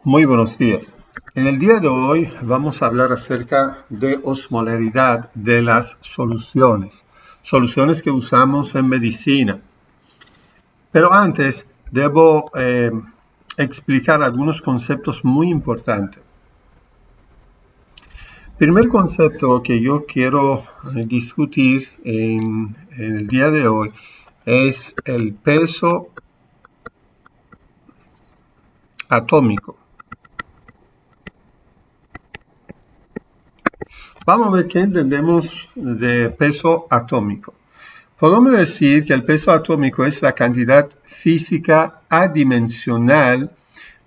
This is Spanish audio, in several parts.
Muy buenos días. En el día de hoy vamos a hablar acerca de osmolaridad de las soluciones que usamos en medicina. Pero antes debo explicar algunos conceptos muy importantes. Primer concepto que yo quiero discutir en el día de hoy es el peso atómico. Vamos a ver qué entendemos de peso atómico. Podemos decir que el peso atómico es la cantidad física adimensional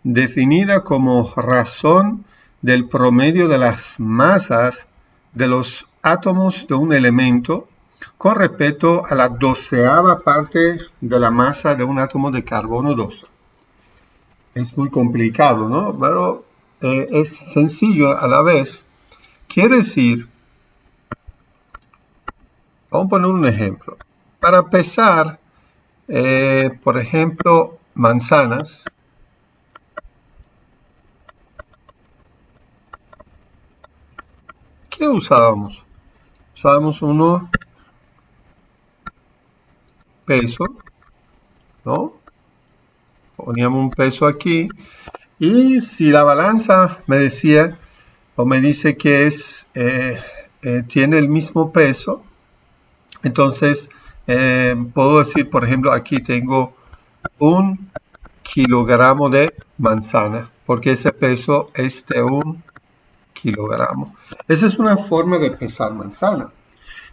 definida como razón del promedio de las masas de los átomos de un elemento con respecto a la 12ª parte de la masa de un átomo de carbono 12. Es muy complicado, ¿no? Pero es sencillo a la vez. Quiere decir, vamos a poner un ejemplo. Para pesar, por ejemplo, manzanas, ¿qué usábamos? Usábamos unos peso, ¿no? Poníamos un peso aquí y si la balanza me decía o me dice que tiene el mismo peso, entonces puedo decir, por ejemplo, aquí tengo 1 kilogramo de manzana, porque ese peso es de 1 kilogramo. Esa es una forma de pesar manzana.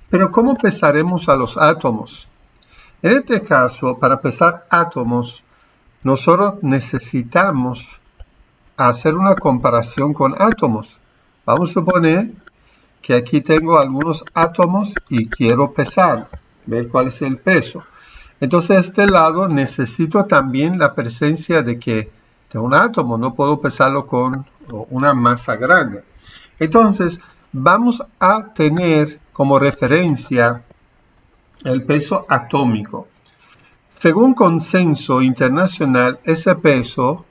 Pero ¿cómo pesaremos a los átomos? En este caso, para pesar átomos, nosotros necesitamos hacer una comparación con átomos. Vamos a suponer que aquí tengo algunos átomos y quiero pesar, ver cuál es el peso. Entonces, de este lado necesito también la presencia de un átomo. No puedo pesarlo con una masa grande. Entonces, vamos a tener como referencia el peso atómico. Según consenso internacional, ese peso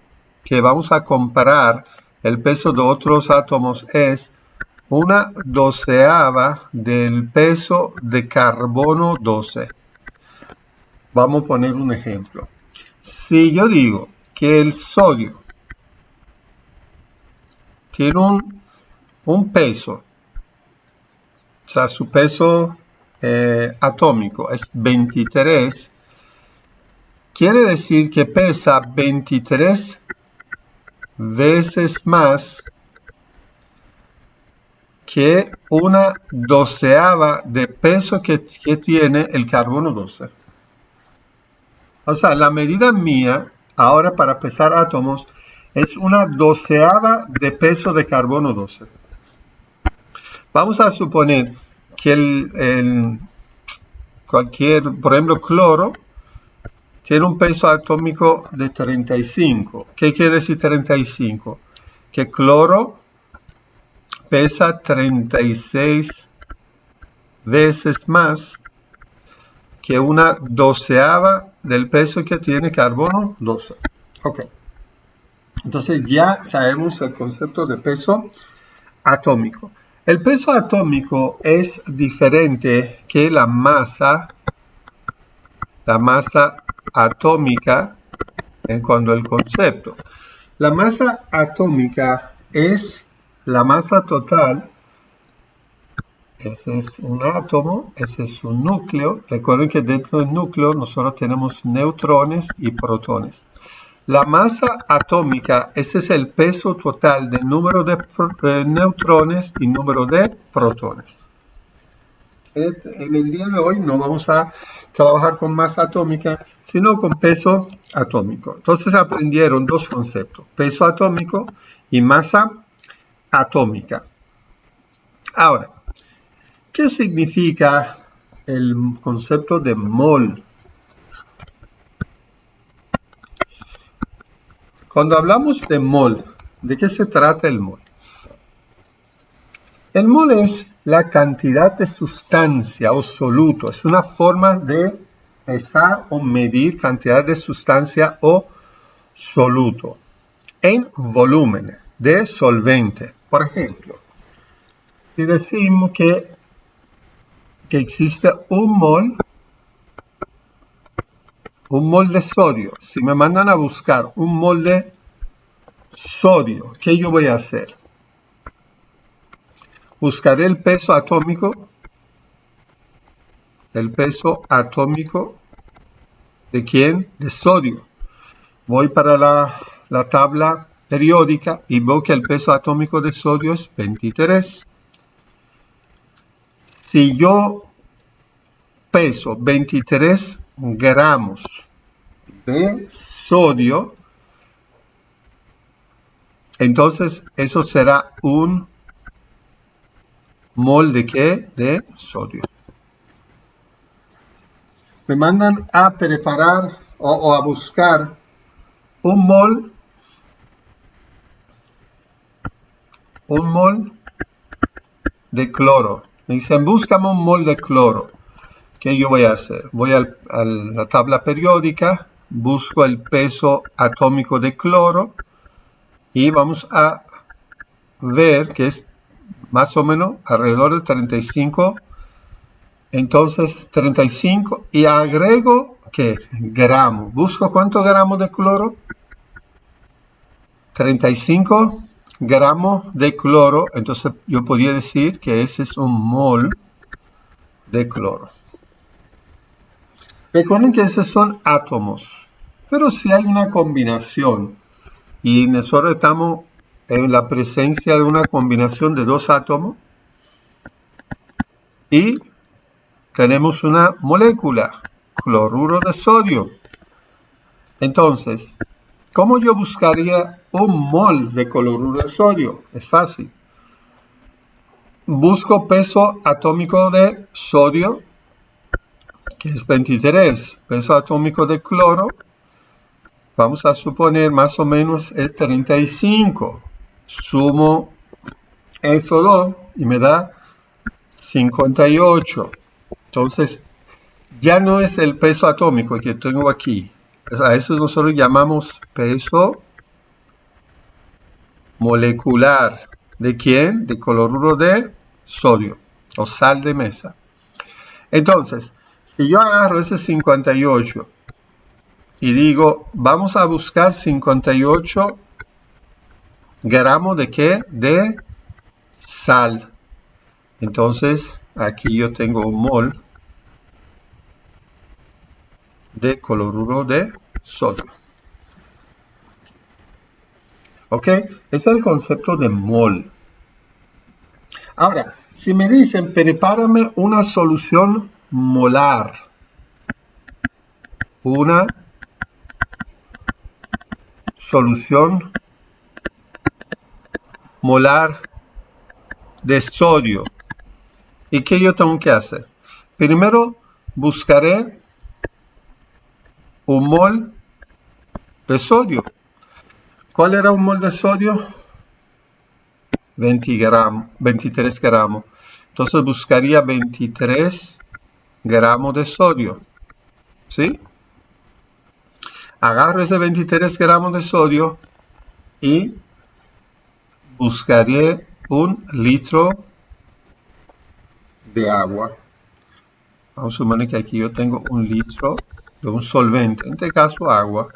que vamos a comparar, el peso de otros átomos, es 1/12 del peso de carbono 12. Vamos a poner un ejemplo. Si yo digo que el sodio tiene un peso, o sea, su peso atómico es 23, quiere decir que pesa 23 veces más que 1/12 de peso que tiene el carbono 12. O sea, la medida mía ahora para pesar átomos es 1/12 de peso de carbono 12. Vamos a suponer que por ejemplo, cloro tiene un peso atómico de 35. ¿Qué quiere decir 35? Que cloro pesa 36 veces más que 1/12 del peso que tiene carbono 12. Ok. Entonces ya sabemos el concepto de peso atómico. El peso atómico es diferente que la masa atómica en cuanto al concepto. La masa atómica es la masa total. Ese es un átomo, ese es un núcleo. Recuerden que dentro del núcleo nosotros tenemos neutrones y protones. La masa atómica, ese es el peso total del número de neutrones y número de protones. En el día de hoy no vamos a trabajar con masa atómica, sino con peso atómico. Entonces aprendieron dos conceptos, peso atómico y masa atómica. Ahora, ¿qué significa el concepto de mol? Cuando hablamos de mol, ¿de qué se trata el mol? El mol es la cantidad de sustancia o soluto, es una forma de pesar o medir cantidad de sustancia o soluto. en volumen de solvente. Por ejemplo, si decimos que existe un mol de sodio, si me mandan a buscar un mol de sodio, ¿qué yo voy a hacer? Buscaré el peso atómico ¿de quién? De sodio. Voy para la tabla periódica y veo que el peso atómico de sodio es 23. Si yo peso 23 gramos de sodio, entonces eso será un mol de ¿qué? De sodio. Me mandan a preparar o a buscar un mol de cloro. Me dicen, búscame un mol de cloro. ¿Qué yo voy a hacer? Voy a la tabla periódica, busco el peso atómico de cloro y vamos a ver que es más o menos alrededor de 35. Entonces 35 y agrego ¿qué? Gramos. Busco cuántos gramos de cloro. 35 gramos de cloro. Entonces yo podría decir que ese es un mol de cloro. Recuerden que esos son átomos, pero si hay una combinación y nosotros estamos en la presencia de una combinación de dos átomos y tenemos una molécula, cloruro de sodio. Entonces, ¿cómo yo buscaría un mol de cloruro de sodio? Es fácil. Busco peso atómico de sodio, que es 23, peso atómico de cloro, vamos a suponer más o menos es 35. Sumo esos dos y me da 58. Entonces, ya no es el peso atómico que tengo aquí. A eso nosotros llamamos peso molecular. ¿De quién? De cloruro de sodio o sal de mesa. Entonces, si yo agarro ese 58 y digo, vamos a buscar 58 gramos de ¿qué? De sal. Entonces, aquí yo tengo un mol de cloruro de sodio. ¿Ok? Ese es el concepto de mol. Ahora, si me dicen, prepárame una solución molar. Una solución molar de sodio. ¿Y qué yo tengo que hacer? Primero, buscaré un mol de sodio. ¿Cuál era un mol de sodio? 23 gramos. Entonces buscaría 23 gramos de sodio. ¿Sí? Agarro ese 23 gramos de sodio y buscaré un litro de agua. Vamos a suponer que aquí yo tengo un litro de un solvente, en este caso agua.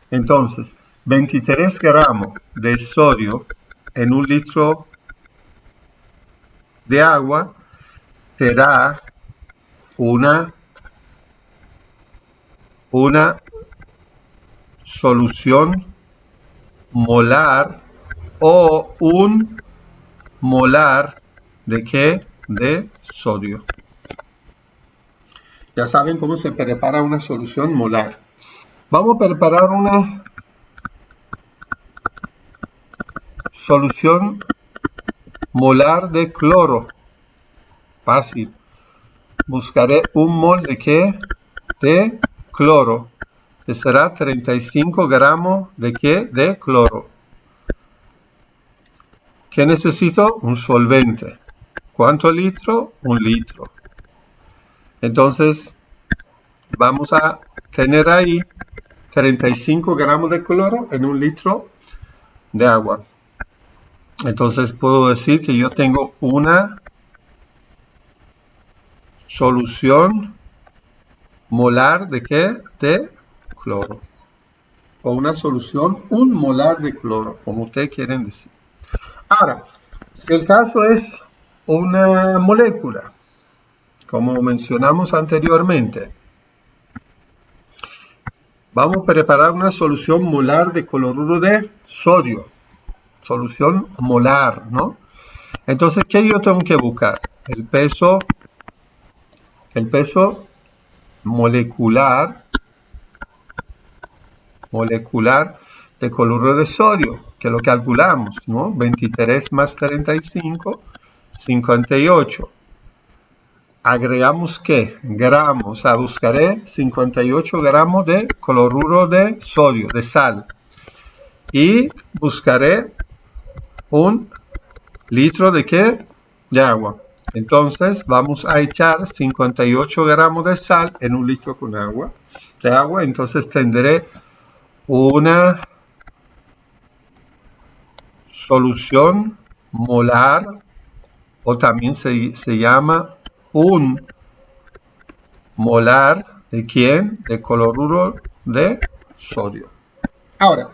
Entonces, 23 gramos de sodio en un litro de agua será una solución molar o un molar de ¿qué? De sodio. Ya saben cómo se prepara una solución molar. Vamos a preparar una solución molar de cloro. Fácil. Buscaré un mol de ¿qué? De cloro. Que será 35 gramos de ¿qué? De cloro. ¿Qué necesito? Un solvente. ¿Cuánto litro? Un litro. Entonces, vamos a tener ahí 35 gramos de cloro en un litro de agua. Entonces puedo decir que yo tengo una solución molar de ¿qué? De cloro. O una solución, un molar de cloro, como ustedes quieren decir. Ahora, si el caso es una molécula, como mencionamos anteriormente, vamos a preparar una solución molar de cloruro de sodio. Solución molar, ¿no? Entonces, ¿qué yo tengo que buscar? El peso molecular de cloruro de sodio, que lo calculamos, ¿no? 23 más 35, 58. Agregamos ¿qué? Gramos, o sea, buscaré 58 gramos de cloruro de sodio, de sal. Y buscaré un litro de ¿qué? De agua. Entonces vamos a echar 58 gramos de sal en un litro con agua. De agua, entonces tendré una solución molar, o también se llama un molar de ¿quién? De cloruro de sodio. Ahora,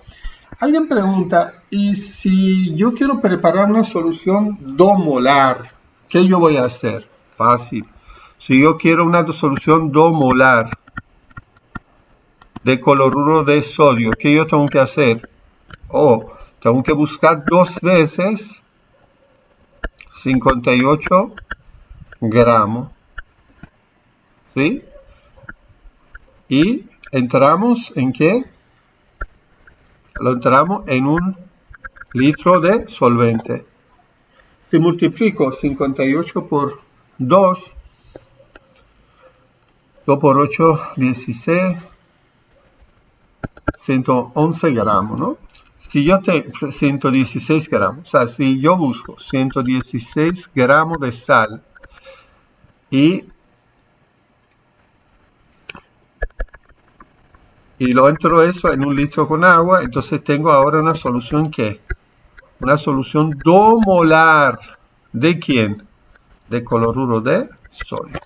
alguien pregunta, ¿y si yo quiero preparar una solución 2 molar? ¿Qué yo voy a hacer? Fácil. Si yo quiero una solución 2 molar de cloruro de sodio, ¿qué yo tengo que hacer? Tengo que buscar 2 veces 58 gramos. ¿Sí? Y entramos en ¿qué? Lo entramos en un litro de solvente. Si multiplico 58 por 2, 2 por 8, 16, 111 gramos, ¿no? Si yo tengo 116 gramos, o sea, si yo busco 116 gramos de sal y lo entro eso en un litro con agua, entonces tengo ahora una solución ¿qué? Una solución 2 molar. ¿De quién? De cloruro de sodio.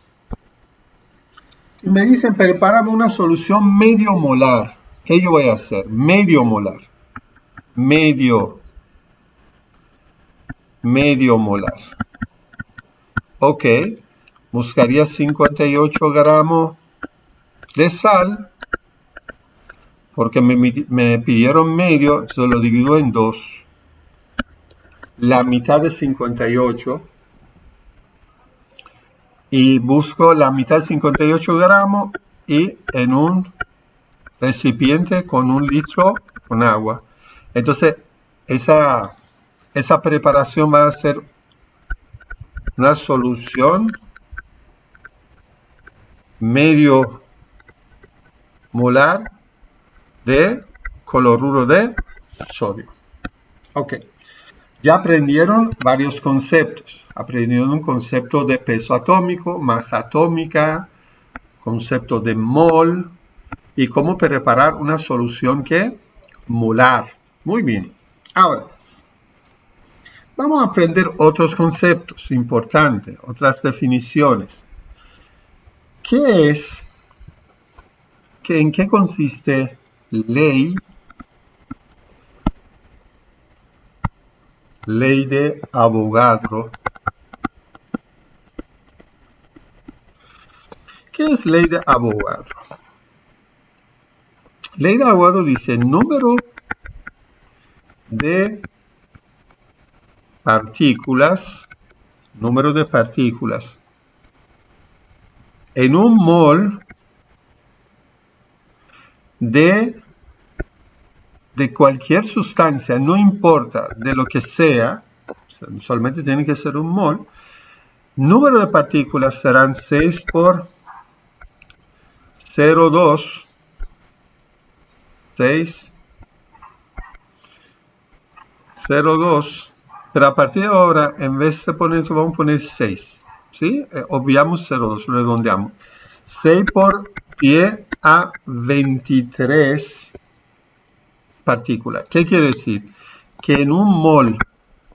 Si me dicen, prepárame una solución medio molar, ¿qué yo voy a hacer? Medio molar. Medio molar. Ok, buscaría 58 gramos de sal, porque me pidieron medio, entonces lo divido en 2. La mitad de 58. Y busco la mitad de 58 gramos y en un recipiente con un litro con agua. Entonces, esa preparación va a ser una solución medio molar de cloruro de sodio. Ok. Ya aprendieron varios conceptos. Aprendieron un concepto de peso atómico, masa atómica, concepto de mol y cómo preparar una solución que molar. Muy bien. Ahora, vamos a aprender otros conceptos importantes, otras definiciones. ¿En qué consiste ley de Avogadro? ¿Qué es ley de Avogadro? Ley de Avogadro dice número de partículas en un mol de cualquier sustancia, no importa de lo que sea, solamente tiene que ser un mol. Número de partículas serán 6 por 0,2, 6, 0,2, pero a partir de ahora, en vez de poner eso, vamos a poner 6, ¿sí? Obviamos 0,2, redondeamos. 6 por 10 a 23 partículas. ¿Qué quiere decir? que en un mol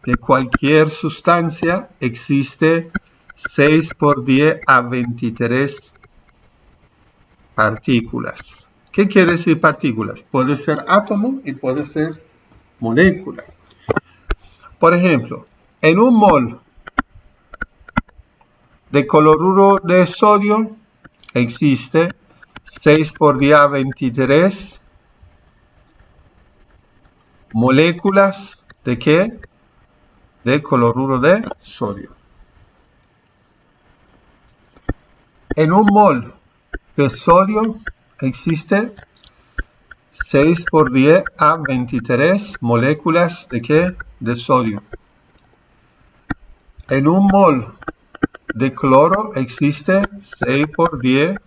de cualquier sustancia existe 6 por 10 a 23 partículas. ¿Qué quiere decir partículas? Puede ser átomo y puede ser molécula. Por ejemplo, en un mol de cloruro de sodio existe 6 por 10 a 23 moléculas ¿de qué? De cloruro de sodio. En un mol de sodio existe 6 por 10 a 23 moléculas ¿de qué? De sodio. En un mol de cloro existe 6 por 10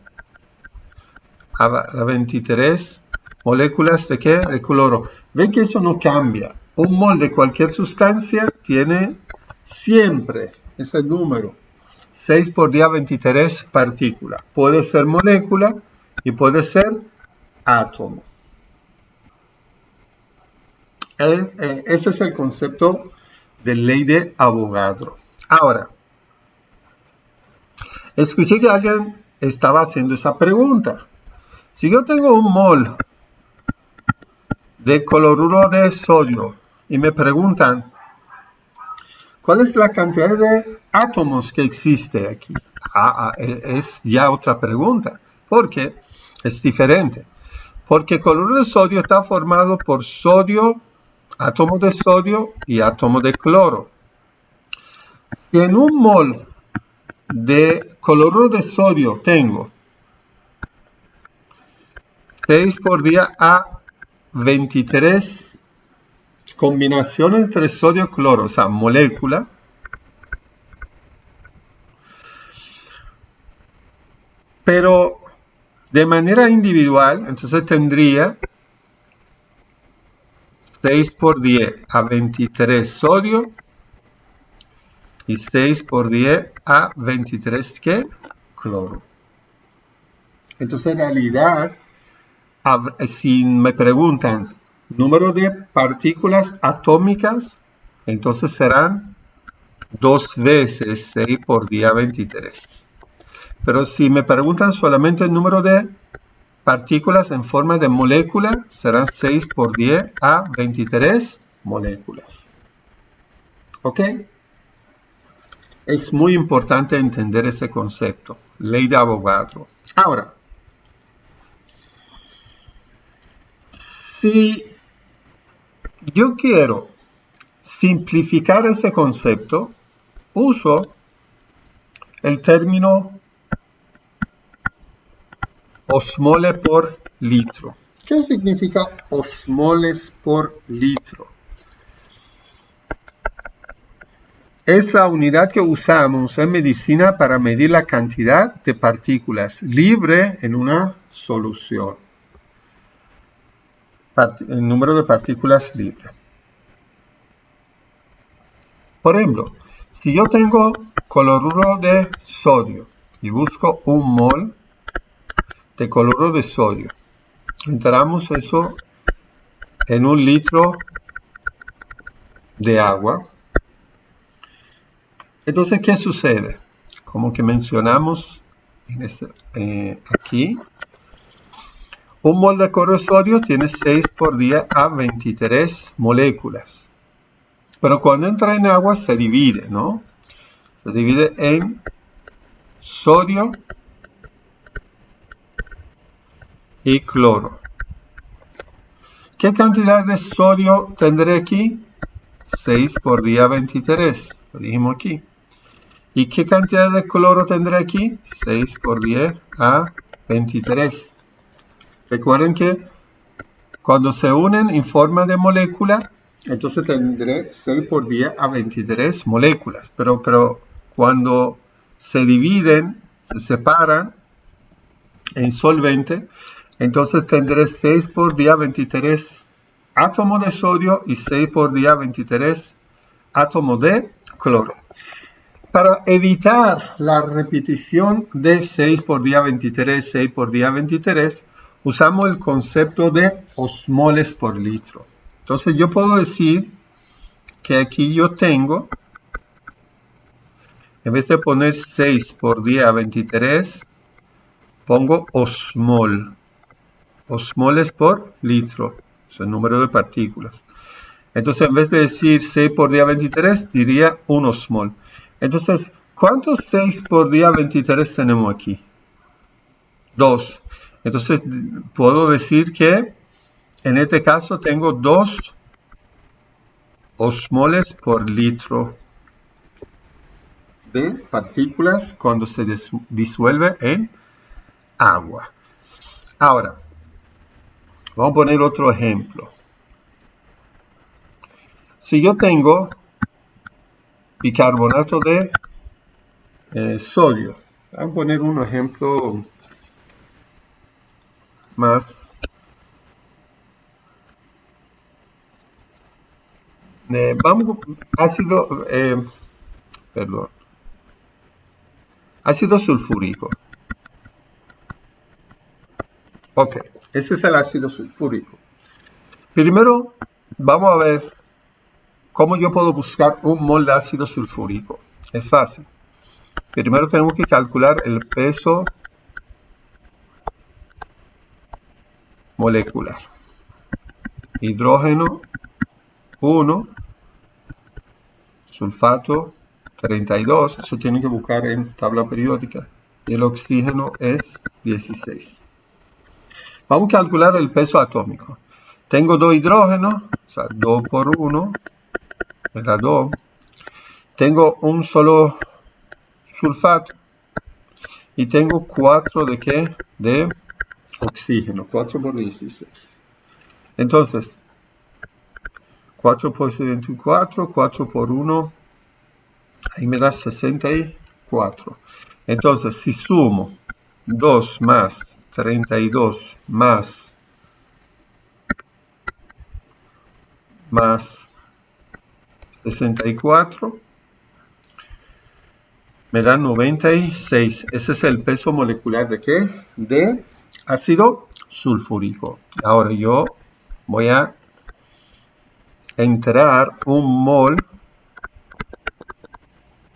a 23 moléculas ¿de qué? De cloro. Ven que eso no cambia. Un mol de cualquier sustancia tiene siempre ese número. 6 por 10 a 23 partículas. Puede ser molécula y puede ser átomo. Ese es el concepto de ley de Avogadro. Ahora, escuché que alguien estaba haciendo esa pregunta. Si yo tengo un mol de cloruro de sodio y me preguntan, ¿cuál es la cantidad de átomos que existe aquí? Es ya otra pregunta, porque es diferente. Porque el cloruro de sodio está formado por sodio, átomo de sodio y átomo de cloro. Y en un mol de cloruro de sodio tengo 6 por 10 a 23 combinación entre sodio y cloro, o sea, molécula. Pero de manera individual, entonces tendría 6 por 10 a 23 sodio y 6 por 10 a 23 ¿qué? Cloro. Entonces en realidad, si me preguntan número de partículas atómicas, entonces serán 2 veces 6 por 10 a 23. Pero si me preguntan solamente el número de partículas en forma de molécula, serán 6 por 10 a 23 moléculas. ¿Ok? Es muy importante entender ese concepto, ley de Avogadro. Ahora, si yo quiero simplificar ese concepto, uso el término osmole por litro. ¿Qué significa osmoles por litro? Es la unidad que usamos en medicina para medir la cantidad de partículas libre en una solución. El número de partículas libres. Por ejemplo, si yo tengo cloruro de sodio y busco un mol de cloruro de sodio, entramos eso en un litro de agua. Entonces, ¿qué sucede? Como que mencionamos aquí, un mol de cloruro de sodio tiene 6 por 10 a 23 moléculas. Pero cuando entra en agua se divide, ¿no? Se divide en sodio y cloro. ¿Qué cantidad de sodio tendré aquí? 6 por 10 a 23. Lo dijimos aquí. ¿Y qué cantidad de cloro tendré aquí? 6 por 10 a 23. Recuerden que cuando se unen en forma de molécula, entonces tendré 6 por 10 a 23 moléculas. Pero cuando se dividen, se separan en solvente, entonces tendré 6 por 10 a 23 átomos de sodio y 6 por 10 a 23 átomos de cloro. Para evitar la repetición de 6 por 10 a 23, 6 por 10 a 23, usamos el concepto de osmoles por litro. Entonces yo puedo decir que aquí yo tengo, en vez de poner 6 por 10 a 23, pongo osmol. Osmoles por litro, es el número de partículas. Entonces, en vez de decir 6 por 10 a 23, diría 1 osmol. Entonces, ¿cuántos 6 por 10 a 23 tenemos aquí? 2. Entonces, puedo decir que en este caso tengo 2 osmoles por litro de partículas cuando se disuelve en agua. Ahora, vamos a poner otro ejemplo. Si yo tengo bicarbonato de sodio, vamos a poner un ejemplo más ácido sulfúrico. Ok, ese es el ácido sulfúrico. Primero, vamos a ver cómo yo puedo buscar un mol de ácido sulfúrico. Es fácil. Primero tenemos que calcular el peso molecular. Hidrógeno 1, sulfato 32, eso tienen que buscar en tabla periódica. Y el oxígeno es 16. Vamos a calcular el peso atómico. Tengo 2 hidrógenos, o sea, 2 por 1, me da 2. Tengo un solo sulfato. Y tengo 4 de ¿qué? De oxígeno, 4 por 16. Entonces, 4 por 24, 4 por 1, ahí me da 64. Entonces, si sumo 2 más 32 más 64, me da 96. Ese es el peso molecular de ¿qué? De ácido sulfúrico. Ahora yo voy a entrar un mol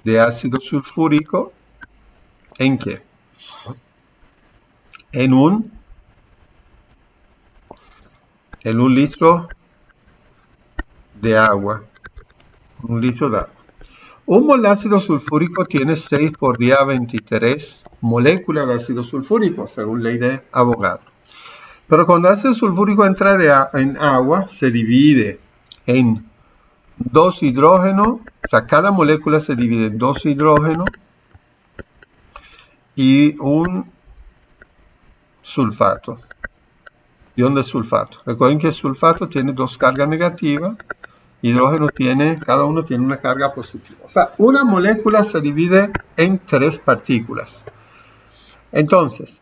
de ácido sulfúrico ¿en qué? En un litro de agua. Un litro de agua. Un mol de ácido sulfúrico tiene 6 por 10 a 23 moléculas de ácido sulfúrico, según ley de Avogadro. Pero cuando el ácido sulfúrico entra en agua, se divide en 2 hidrógenos, o sea, cada molécula se divide en 2 hidrógenos y un sulfato, ion de sulfato. Recuerden que el sulfato tiene 2 cargas negativas, hidrógeno cada uno tiene una carga positiva. O sea, una molécula se divide en 3 partículas. Entonces,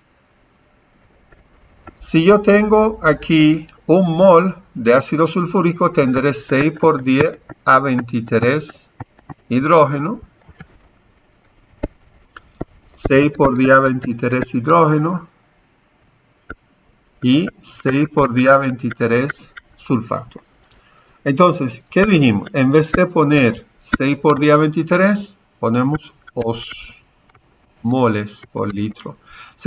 si yo tengo aquí un mol de ácido sulfúrico, tendré 6 por 10 a 23 hidrógeno. 6 por 10 a 23 hidrógeno. Y 6 por 10 a 23 sulfato. Entonces, ¿qué dijimos? En vez de poner 6 por 10 a 23, ponemos osmoles por litro.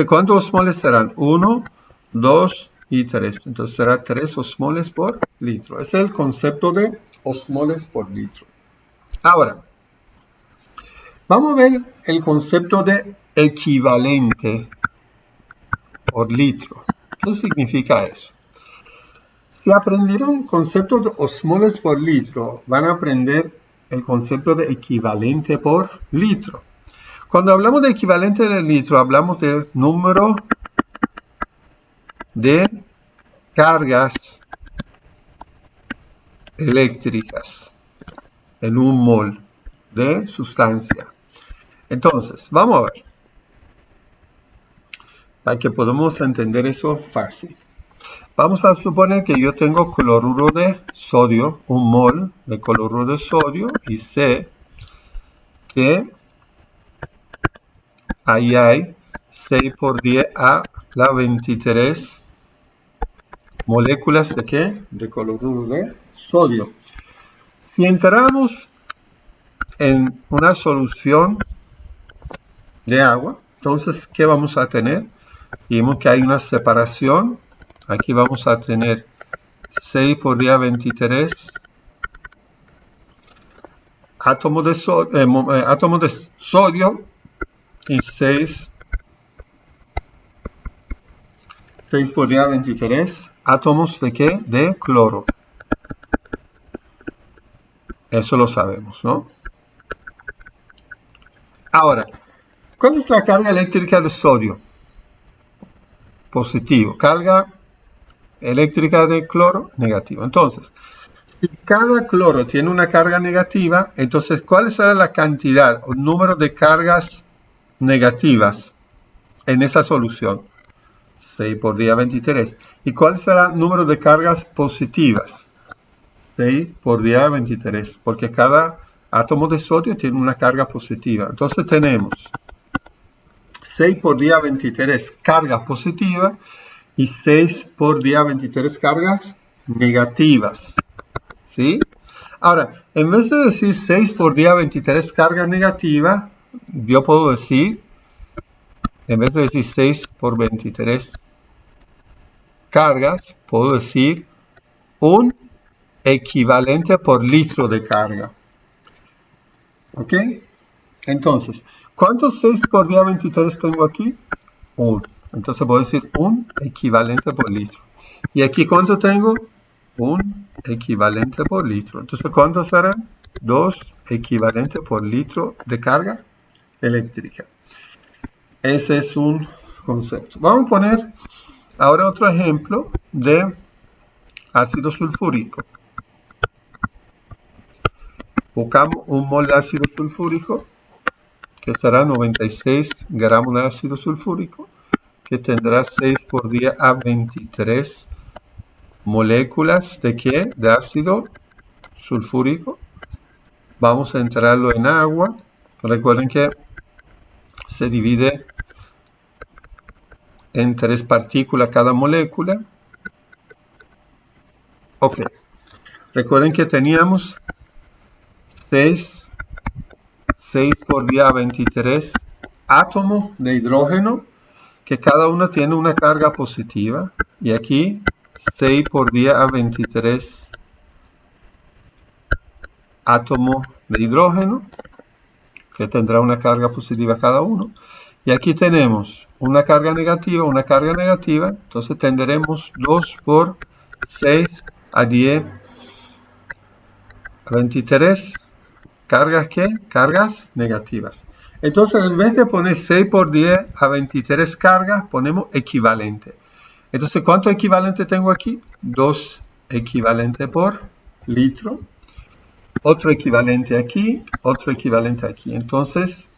¿Cuántos osmoles serán? 1, 2 y 3. Entonces será 3 osmoles por litro. Ese es el concepto de osmoles por litro. Ahora, vamos a ver el concepto de equivalente por litro. ¿Qué significa eso? Si aprendieron el concepto de osmoles por litro, van a aprender el concepto de equivalente por litro. Cuando hablamos de equivalente de litro, hablamos de número de cargas eléctricas en un mol de sustancia. Entonces, vamos a ver, para que podamos entender eso fácil. Vamos a suponer que yo tengo cloruro de sodio, un mol de cloruro de sodio, y sé que ahí hay 6 por 10 a la 23 moléculas de ¿qué? De cloruro de sodio. Si entramos en una solución de agua, entonces, ¿qué vamos a tener? Vimos que hay una separación. Aquí vamos a tener 6 por día 23 átomos de sodio y 6 por día 23 átomos de ¿qué? De cloro. Eso lo sabemos, ¿no? Ahora, ¿cuál es la carga eléctrica de sodio? Positivo. Carga eléctrica de cloro, negativo. Entonces, si cada cloro tiene una carga negativa, entonces, ¿cuál será la cantidad o número de cargas negativas en esa solución? 6 por día 23. ¿Y cuál será el número de cargas positivas? 6 por día 23. Porque cada átomo de sodio tiene una carga positiva. Entonces tenemos 6 por día 23 cargas positivas y 6 por día 23 cargas negativas. ¿Sí? Ahora, en vez de decir 6 por día 23 cargas negativas, yo puedo decir, en vez de decir 6 por 23 cargas, puedo decir un equivalente por litro de carga. ¿Ok? Entonces, ¿cuántos 6 por día 23 tengo aquí? 1. Entonces puedo decir un equivalente por litro. ¿Y aquí cuánto tengo? Un equivalente por litro. Entonces, ¿cuánto serán? 2 equivalentes por litro de carga eléctrica. Ese es un concepto. Vamos a poner ahora otro ejemplo de ácido sulfúrico. Buscamos un mol de ácido sulfúrico, que será 96 gramos de ácido sulfúrico, que tendrá 6 por día a 23 moléculas de ¿qué? De ácido sulfúrico. Vamos a entrarlo en agua. Recuerden que se divide en 3 partículas cada molécula. Ok. Recuerden que teníamos 6 por día 23 átomos de hidrógeno, que cada uno tiene una carga positiva. Y aquí 6 por día a 23 átomos de hidrógeno, que tendrá una carga positiva cada uno. Y aquí tenemos una carga negativa, entonces tendremos 2 por 6 a 10 a 23 cargas ¿qué? Cargas negativas. Entonces, en vez de poner 6 por 10 a 23 cargas, ponemos equivalente. Entonces, ¿cuánto equivalente tengo aquí? 2 equivalente por litro. Otro equivalente aquí, otro equivalente aquí. Entonces,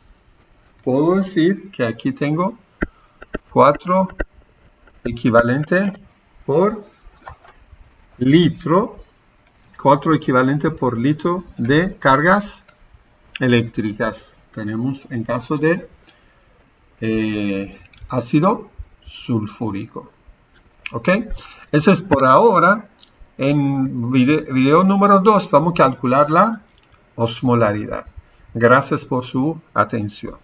puedo decir que aquí tengo 4 equivalentes por litro. 4 equivalentes por litro de cargas eléctricas. Tenemos en caso de ácido sulfúrico. ¿Ok? Eso es por ahora. En video número 2 vamos a calcular la osmolaridad. Gracias por su atención.